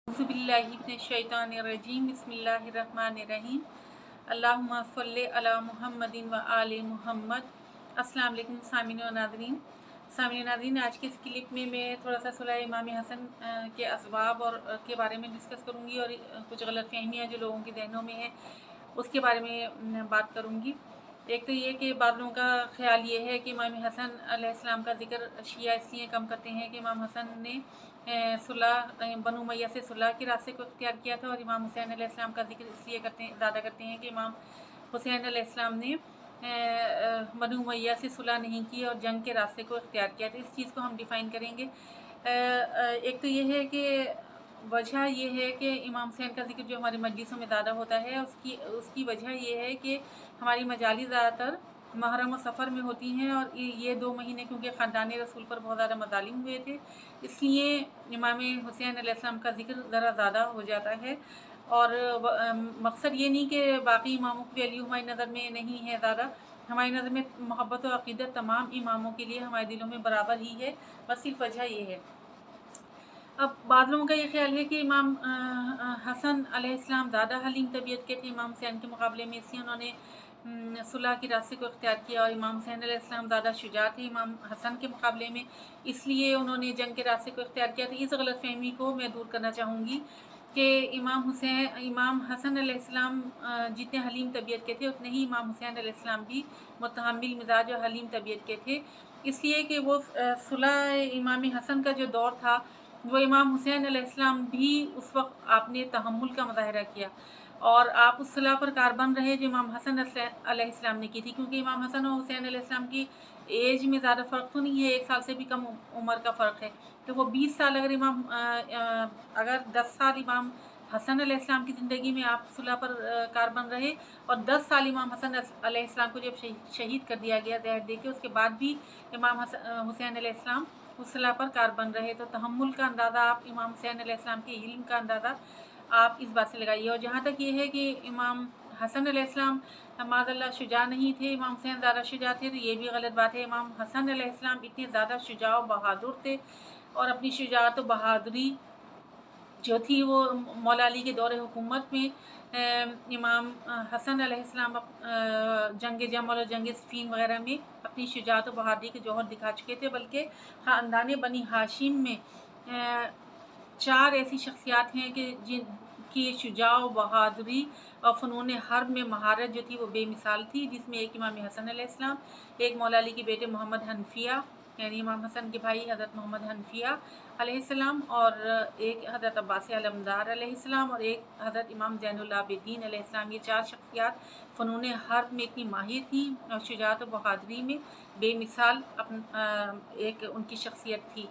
औज़ुबिल्लाहिमिनश्शैतानिर्रजीम बिस्मिल्लाहिर्रहमानिर्रहीम अल्लाहुम्मा सल्लि अला मुहम्मदिन व आले मुहम्मद। अस्सलाम वालेकुम सामीन व नाज़रीन, आज की इस क्लिप में मैं थोड़ा सा सुलह इमाम हसन के असबाब और के बारे में डिस्कस करूँगी और कुछ गलतफहमियाँ जो लोगों के जहनों में है उसके बारे में बात करूँगी। एक तो ये कि बाद लोगों का ख्याल ये है कि इमाम हसन अलैहिस्सलाम का ज़िक्र शिया इसलिए कम करते हैं कि इमाम हसन ने सुलह बनु उमय्या से सुलह के रास्ते को इख्तियार किया था, और इमाम हुसैन अलैहिस्सलाम का जिक्र इसलिए ज़्यादा करते हैं कि इमाम हुसैन अलैहिस्सलाम ने बनु उमय्या से सुलह नहीं की और जंग के रास्ते को इख्तियार किया। तो इस चीज़ को हम डिफ़ाइन करेंगे। एक तो ये है कि वजह ये है कि इमाम हुसैन का जिक्र जो हमारी मजलिसों में ज़्यादा होता है उसकी वजह ये है कि हमारी मजालिस ज़्यादातर मुहर्रम और सफ़र में होती हैं, और ये 2 महीने क्योंकि ख़ानदान रसूल पर बहुत ज़्यादा मज़ालिम हुए थे, इसलिए इमाम हुसैन अलैहिस्सलाम का जिक्र ज़रा ज़्यादा हो जाता है। और मकसद ये नहीं कि बाकी इमामों की वैल्यू हमारी नज़र में नहीं है ज़्यादा, हमारी नज़र में मोहब्बत और अक़ीदत तमाम इमामों के लिए हमारे दिलों में बराबर ही है, बस सिर्फ वजह ये है। अब बाद लोगों का ये ख्याल है कि इमाम हसन अलैहिस्सलाम ज़्यादा हलीम तबीयत के थे इमाम हुसैन के मुकाबले में, इसलिए उन्होंने सुलह के रास्ते को इख्तियार किया। और इमाम हुसैन अलैहिस्सलाम ज़्यादा शुजा थे इमाम हसन के मुकाबले में, इसलिए उन्होंने जंग के रास्ते को इख्तियार किया। तो इस गलतफहमी को मैं दूर करना चाहूँगी कि इमाम हसन अलैहिस्सलाम जितने हलीम तबीयत के थे उतने ही इमाम हुसैन अलैहिस्सलाम भी मुतहम्मिल मिजाज और हलीम तबीयत के थे, इसलिए कि वो सुलह इमाम हसन का जो दौर था वो इमाम हुसैन अलैहिस्सलाम भी उस वक्त आपने तहम्मुल का मुज़ाहरा किया और आप उस सलाह पर कारबन रहे जो इमाम हसन अलैहिस्सलाम ने की थी, क्योंकि इमाम हसन और हुसैन अलैहिस्सलाम की एज में ज़्यादा फ़र्क तो नहीं है, 1 साल से भी कम उम्र का फ़र्क है। तो वो 20 साल अगर 10 साल इमाम हसन अलैहिस्सलाम की ज़िंदगी में आप सुलह पर कारबन रहे, और 10 साल इमाम हसन अलैहिस्सलाम को जब शहीद कर दिया गया ज़हर दे के, उसके बाद भी इमाम हुसैन अलैहिस्सलाम उस सलाह पर कारबन रहे। तो तहम्मुल का अंदाज़ा आप इमाम हुसैन अलैहिस्सलाम के इल्म का अंदाज़ा आप इस बात से लगाइए। और जहाँ तक ये है कि इमाम हसन अलैहिस्सलाम माज़अल्लाह शुजा नहीं थे, इमाम हुसैन ज़्यादा शुजा थे, तो ये भी गलत बात है। इमाम हसन अलैहिस्सलाम इतने ज़्यादा शुजा और बहादुर थे, और अपनी शुजाअत और बहादुरी जो थी वो मौला अली के दौरे हुकूमत में इमाम हसन अलैहिस्सलाम जंग जमल और जंग सिफ़ीन वग़ैरह में अपनी शुजाअत और बहादुरी के जौहर दिखा चुके थे। बल्कि ख़ानदान बनी हाशिम में 4 ऐसी शख्सियात हैं कि जिनकी शुजा और बहादुरी और फ़नून हर्ब में महारत जो थी वो बेमिसाल थी, जिसमें एक इमाम हसन अलैहिस्सलाम, एक मौला अली के बेटे मोहम्मद हनफिया यानी इमाम हसन के भाई हज़रत मोहम्मद हनफिया अलैहिस्सलाम, और एक हज़रत अब्बास अलमदार अलैहिस्सलाम, और एक हज़रत इमाम ज़ैनुल आबिदीन अलैहिस्सलाम। ये 4 शख्सियात फ़नून हर्ब में इतनी माहिर थी और शुजाअत और बहादुरी में बेमिसाल एक उनकी शख्सियत थी।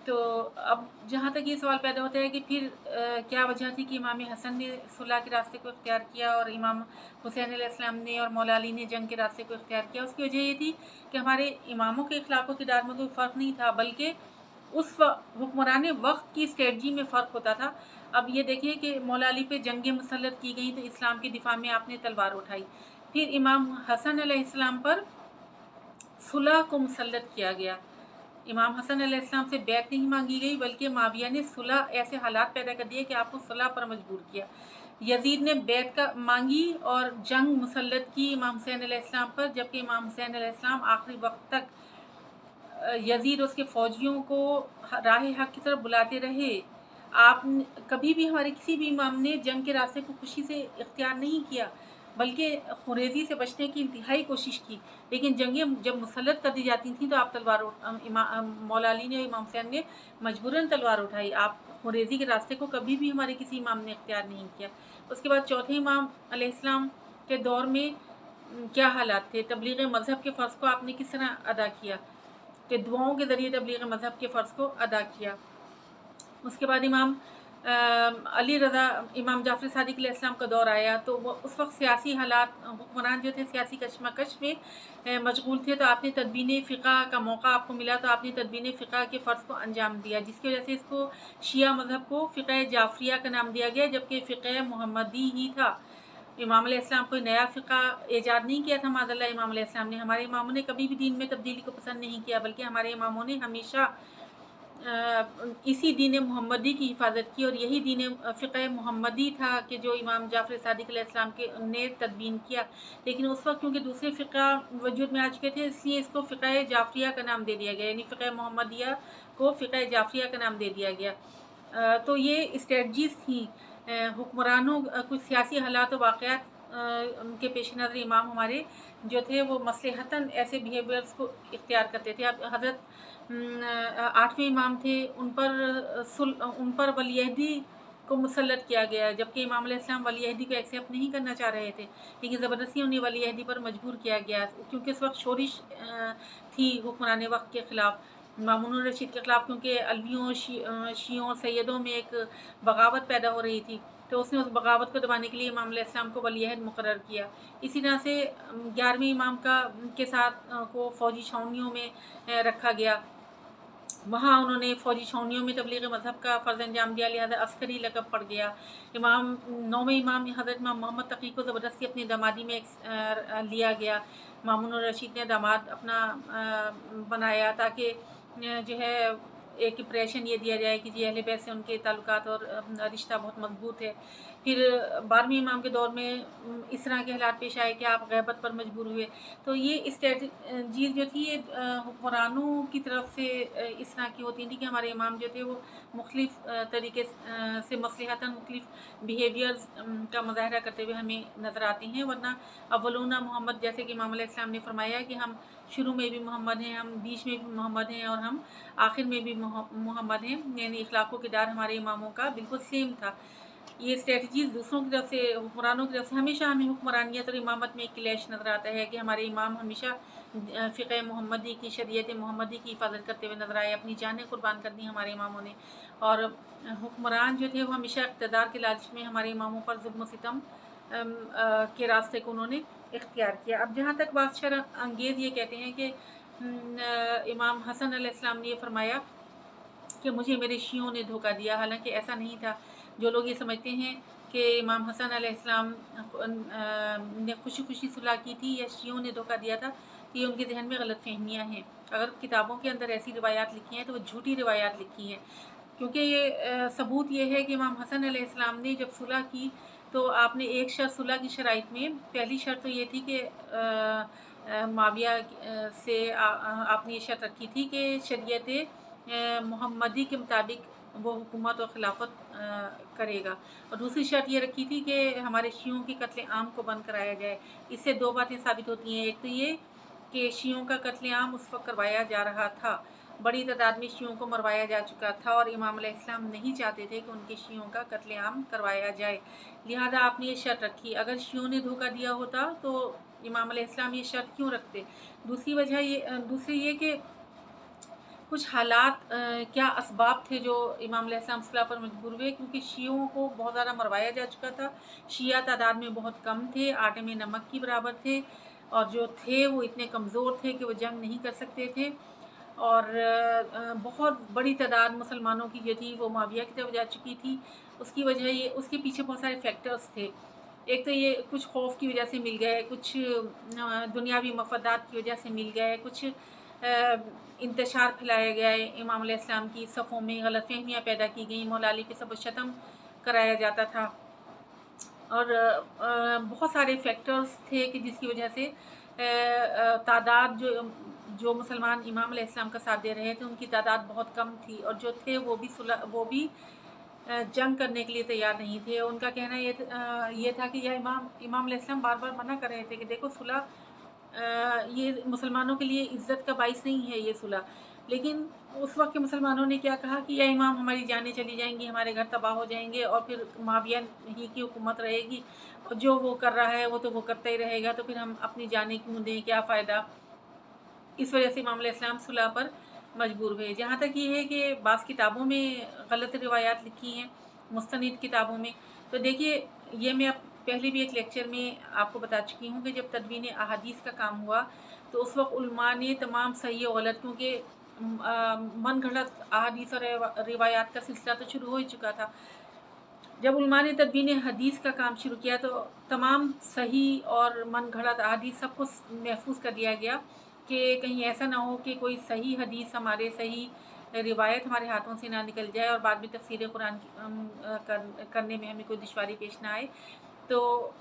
तो अब जहाँ तक ये सवाल पैदा होता है कि फिर क्या वजह थी कि इमाम हसन ने सुलह के रास्ते को इख्तियार किया और इमाम हुसैन अलैहिस्सलाम ने और मौला अली ने जंग के रास्ते को इख्तियार किया। उसकी वजह ये थी कि हमारे इमामों के इखलाक़ व किरदार में कोई फ़र्क नहीं था, बल्कि उस हुक्मरान वक्त की स्ट्रेटजी में फ़र्क होता था। अब ये देखिए कि मौला अली पे जंगें मुसल्लत की गई तो इस्लाम के दिफा में आपने तलवार उठाई, फिर इमाम हसन अलैहिस्सलाम पर सुलह को मुसल्लत किया गया। इमाम हसन अलैहिस्सलाम से बैत नहीं मांगी गई, बल्कि माविया ने सुलह ऐसे हालात पैदा कर दिए कि आपको सुलह पर मजबूर किया। यजीद ने बैत का मांगी और जंग मुसल्लत की इमाम हुसैन अलैहिस्सलाम पर, जबकि इमाम हुसैन अलैहिस्सलाम आखिरी वक्त तक यजीद उसके फ़ौजियों को राह हक़ की तरफ बुलाते रहे। आप कभी भी हमारे किसी भी इमाम ने जंग के रास्ते को खुशी से इख्तियार नहीं किया, बल्कि खुरेज़ी से बचने की इंतहाई कोशिश की, लेकिन जंगें जब मुसल्लत कर दी जाती थीं तो आप मौला अली ने इमाम हुसैन ने मजबूरन तलवार उठाई। आप खुरेज़ी के रास्ते को कभी भी हमारे किसी इमाम ने इख्तियार नहीं किया। उसके बाद चौथे इमाम अलैहिस्सलाम के दौर में क्या हालात थे? तबलीग मज़हब के फ़र्ज़ को आपने किस तरह अदा किया कि दुआओं के ज़रिए तबलीग मज़हब के फ़र्ज़ को अदा किया। उसके बाद इमाम अली रज़ा इमाम जाफ़र सादिक़ अलैहिस्सलाम का दौर आया, तो वो उस वक्त सियासी हालात हुक्मरान जो थे सियासी कशमकश में मशगूल थे, तो आपने तदबीन फ़िक़्ह का मौका आपको मिला, तो आपने तदबीन फ़िक़्ह के फ़र्ज़ को अंजाम दिया, जिसकी वजह से इसको शिया मज़हब को फ़िक़्ह जाफ़रिया का नाम दिया गया, जबकि फ़िक़्ह मुहम्मदी ही था। इमाम अलैहिस्सलाम कोई नया फ़िक़्ह ईजाद नहीं किया था माज़अल्लाह इमाम अलैहिस्सलाम ने। हमारे इमामों ने कभी भी दीन में तब्दीली को पसंद नहीं किया, बल्कि हमारे इमामों ने हमेशा इसी दीन मोहम्मदी की हिफाजत की, और यही दीन फ़िक़्ह मोहम्मदी था कि जो इमाम जाफ़र सादिक़ अलैहिस्सलाम के ने तदवीन किया। लेकिन उस वक़्त क्योंकि दूसरे फ़िक़्ह वजूद में आ चुके थे, इसलिए इसको फ़िक़्ह जाफ़रिया का नाम दे दिया गया, यानी फ़िक़्ह मोहम्मदिया को फ़िक़्ह जाफ़रिया का नाम दे दिया गया। तो ये स्ट्रेटजीज़ थी हुक्मरानों, कुछ सियासी हालात और वाक़यात के पेश नज़र इमाम हमारे जो थे वो मसलहतन ऐसे बिहेवियर्स को इख्तियार करते थे। अब हज़रत 8वें इमाम थे, उन पर वलीअहदी को मुसल्लत किया गया, जबकि इमाम अलैहिस्सलाम वलीअहदी को एक्सेप्ट नहीं करना चाह रहे थे, लेकिन ज़बरदस्ती उन्हें वलीअहदी पर मजबूर किया गया, क्योंकि उस वक्त शोरिश थी हुक्मरान वक्त के ख़िलाफ़, मामून रशीद के ख़िलाफ़, क्योंकि अलवियों, शियों और सैयदों में एक बगावत पैदा हो रही थी। तो उसने उस बगावत को दबाने के लिए इमाम अलैहिस्सलाम को वलीअहद मुकर्रर किया। इसी तरह से 11वें इमाम के साथ को फ़ौजी छावनियों में रखा गया। वहाँ उन्होंने फ़ौजी छावनियों में तबलीग मज़हब का फ़र्ज़ अंजाम दिया, लिहाजा अस्करी लक़ब पड़ गया। 9वें इमाम हज़रत इमाम मोहम्मद तक़ी को ज़बरदस्ती अपनी दामादी में लिया गया। मामून रशीद ने दामाद अपना बनाया ताकि जो है एक इम्प्रेशन ये दिया जाए कि जी अहले बैत से उनके ताल्लुकात और रिश्ता बहुत मज़बूत है। फिर 12वें इमाम के दौर में इस तरह के हालात पेश आए कि आप ग़ैबत पर मजबूर हुए। तो ये स्ट्रेटजी जो थी ये हुक्मरानों की तरफ से इस तरह की होती थी कि हमारे इमाम जो थे वो मुख्तलिफ़ तरीके से मसलहतन मुख्तलिफ़ बिहेवियर्स का मुज़ाहरा करते हुए हमें नज़र आते हैं। वरना अव्वलूना मोहम्मद, जैसे कि इमाम अलैहिस्सलाम ने फरमाया कि हम शुरू में भी मोहम्मद हैं, हम बीच में भी मोहम्मद हैं और हम आखिर में भी मोहम्मद हैं, यानी इखलाक़ व किरदार हमारे इमामों का बिल्कुल सेम था। ये स्ट्रेटजीज़ दूसरों की तरफ से, हुक्मरानों की तरफ से हमेशा हमें हुक्मरानियत और इमामत में एक क्लैश नज़र आता है कि हमारे इमाम हमेशा फ़िक़्ह मोहम्मदी की, शरीयत मोहम्मदी की हिफाजत करते हुए नज़र आए। अपनी जानें कुर्बान कर दी हमारे इमामों ने, और हुक्मरान जो थे वो हमेशा इक़्तिदार के लालच में हमारे इमामों पर ज़ुल्म सितम के रास्ते को उन्होंने इख्तियार किया। अब जहाँ तक बात शर्म अंगेज़ ये कहते हैं कि इमाम हसन अलैहिस्सलाम ने ये फरमाया कि मुझे मेरे शियों ने धोखा दिया, हालांकि ऐसा नहीं था। जो लोग ये समझते हैं कि इमाम हसन अलैहिस्सलाम ने खुशी खुशी सुलह की थी या शियों ने धोखा दिया था, तो ये उनके जहन में गलत फहमियाँ हैं। अगर किताबों के अंदर ऐसी रिवायात लिखी हैं तो वो झूठी रिवायात लिखी हैं, क्योंकि ये सबूत ये है कि इमाम हसन अलैहिस्सलाम ने जब सुलह की तो आपने एक शर्त सुलह की शराइत में, पहली शर्त तो ये थी कि माविया से आपने ये शर्त रखी थी कि शरीयत मोहम्मदी के मुताबिक वो हुकूमत और खिलाफत करेगा, और दूसरी शर्त ये रखी थी कि हमारे शियों की कत्ल आम को बंद कराया जाए। इससे दो बातें साबित होती हैं, एक तो ये कि शियों का कत्ल आम उस वक्त करवाया जा रहा था, बड़ी तादाद में शियों को मरवाया जा चुका था, और इमाम अलैहिस्सलाम नहीं चाहते थे कि उनके शियों का कत्ल आम करवाया जाए, लिहाजा आपने ये शर्त रखी। अगर शियों ने धोखा दिया होता तो इमाम अलैहिस्सलाम ये शर्त क्यों रखते। दूसरी ये कि कुछ हालात क्या असबाब थे जो इमाम अलैहिस्सलाम सुलह पर मजबूर हुए, क्योंकि शियों को बहुत ज़्यादा मरवाया जा चुका था। शिया तादाद में बहुत कम थे, आटे में नमक की बराबर थे, और जो थे वो इतने कमज़ोर थे कि वो जंग नहीं कर सकते थे, और बहुत बड़ी तादाद मुसलमानों की जो थी वो मुआविया की तरफ जा चुकी थी। उसकी वजह ये, उसके पीछे बहुत सारे फैक्टर्स थे। एक तो ये कुछ खौफ की वजह से मिल गए, कुछ दुनियावी मफादात की वजह से मिल गए, कुछ इंतशार फैलाया गया है, इमाम अलैहिस्सलाम की सफ़ों में गलतफहमियाँ पैदा की गई, मौला अली पे सब शतम कराया जाता था, और बहुत सारे फैक्टर्स थे कि जिसकी वजह से तादाद जो मुसलमान इमाम अलैहिस्सलाम का साथ दे रहे थे उनकी तादाद बहुत कम थी, और जो थे वो भी जंग करने के लिए तैयार नहीं थे। उनका कहना ये था कि यह इमाम अलैहिस्सलाम बार बार मना कर रहे थे कि देखो सुलह ये मुसलमानों के लिए इज़्ज़त का बाइस नहीं है ये सुलह, लेकिन उस वक्त के मुसलमानों ने क्या कहा कि या इमाम हमारी जानें चली जाएंगी, हमारे घर तबाह हो जाएंगे, और फिर मुआविया ही की हुकूमत रहेगी, और जो वो कर रहा है वो तो वो करता ही रहेगा, तो फिर हम अपनी जानें क्यों दें, क्या फ़ायदा। इस वजह से इमाम अलैहिस्सलाम सुलह पर मजबूर हुए। जहाँ तक ये है कि बाज़ किताबों में गलत रिवायात लिखी हैं, मुस्तनिद किताबों में, तो देखिए ये मैं पहले भी एक लेक्चर में आपको बता चुकी हूँ कि जब तदवीन अहादीस का काम हुआ तो उस वक्त उलमा ने तमाम सही और गलत, क्योंकि मन घड़त अहादीस और रिवायात का सिलसिला तो शुरू हो ही चुका था। जब उलमा ने तदवीन हदीस का काम शुरू किया तो तमाम सही और मन घड़त अहादीस सब कुछ महफूज कर दिया गया कि कहीं ऐसा ना हो कि कोई सही हदीस हमारे सही रिवायत हमारे हाथों से ना निकल जाए और बाद में तफसीर कुरान करने में हमें कोई दुश्वारी पेश ना आए। तो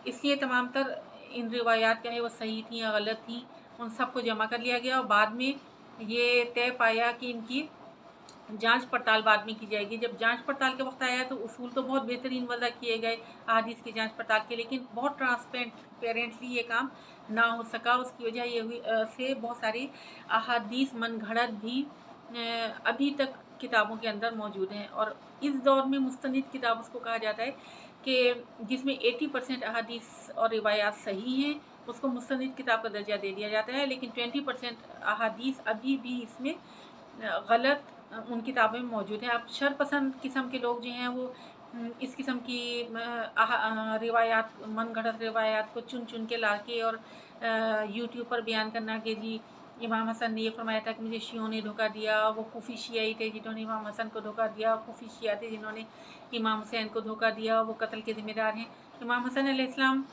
इसलिए तमाम तर इन रिवायात क्या है वो सही थी या गलत थी, उन सब को जमा कर लिया गया और बाद में ये तय पाया कि इनकी जांच पड़ताल बाद में की जाएगी। जब जांच पड़ताल के वक्त आया तो उसूल तो बहुत बेहतरीन वज़ा किए गए अहादीस की जांच पड़ताल के, लेकिन बहुत ट्रांसपेरेंटली ये काम ना हो सका। उसकी वजह ये हुई से बहुत सारी अहादीस मनगढ़ंत भी अभी तक किताबों के अंदर मौजूद हैं। और इस दौर में मुस्तनिद किताब उसको कहा जाता है कि जिसमें 80% अहादीस और रिवायात सही हैं, उसको मुस्तनिद किताब का दर्जा दे दिया जाता है। लेकिन 20% अहादीस अभी भी इसमें गलत उन किताबों में मौजूद है। अब शरपसंद किस्म के लोग जो हैं वो इस किस्म की रिवायात, मनगढ़ंत रिवायात को चुन चुन के लाके और यूट्यूब पर बयान करना कि जी इमाम हसन ने ये फरमाया था कि मुझे शियों ने धोखा दिया, वो कुफी शियाई थे जिन्होंने इमाम हसन को धोखा दिया, कुफी शिया थे जिन्होंने इमाम हुसैन को धोखा दिया, वो कत्ल के ज़िम्मेदार हैं। इमाम हसन अलैहिस्सलाम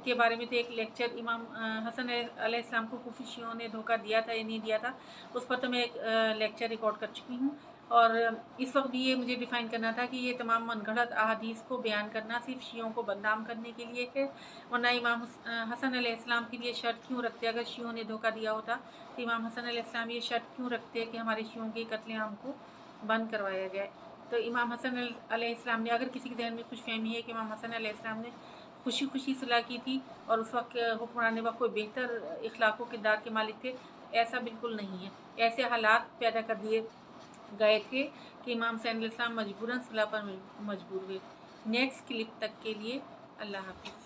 के बारे में तो एक लेक्चर, इमाम हसन अलैहिस्सलाम को कुफी शियों ने धोखा दिया था या नहीं दिया था, उस पर तो मैं एक लेक्चर रिकॉर्ड कर चुकी हूँ। और इस वक्त भी ये मुझे डिफ़ाइन करना था कि ये तमाम मनगढ़ंत अहादीस को बयान करना सिर्फ शियों को बदनाम करने के लिए है, वरना इमाम हसन अलैहिस्सलाम के लिए शर्त क्यों रखते? अगर शियों ने धोखा दिया होता तो इमाम हसन अलैहिस्सलाम ये शर्त क्यों रखते कि हमारे शियों के कत्ल आम को बंद करवाया जाए? तो इमाम हसन अलैहिस्सलाम ने, अगर किसी के ध्यान में कुछ फहमी है कि इमाम हसन अलैहिस्सलाम ने खुशी खुशी सुलह की थी और उस वक्त हुक्मरान वक्त कोई बेहतर इखलाक व किरदार के मालिक थे, ऐसा बिल्कुल नहीं है। ऐसे हालात पैदा कर दिए गए थे कि इमाम हुसैन अलैहिस्सलाम मजबूरन सुलह पर मजबूर हुए। नेक्स्ट क्लिप तक के लिए अल्लाह हाफ़िज़।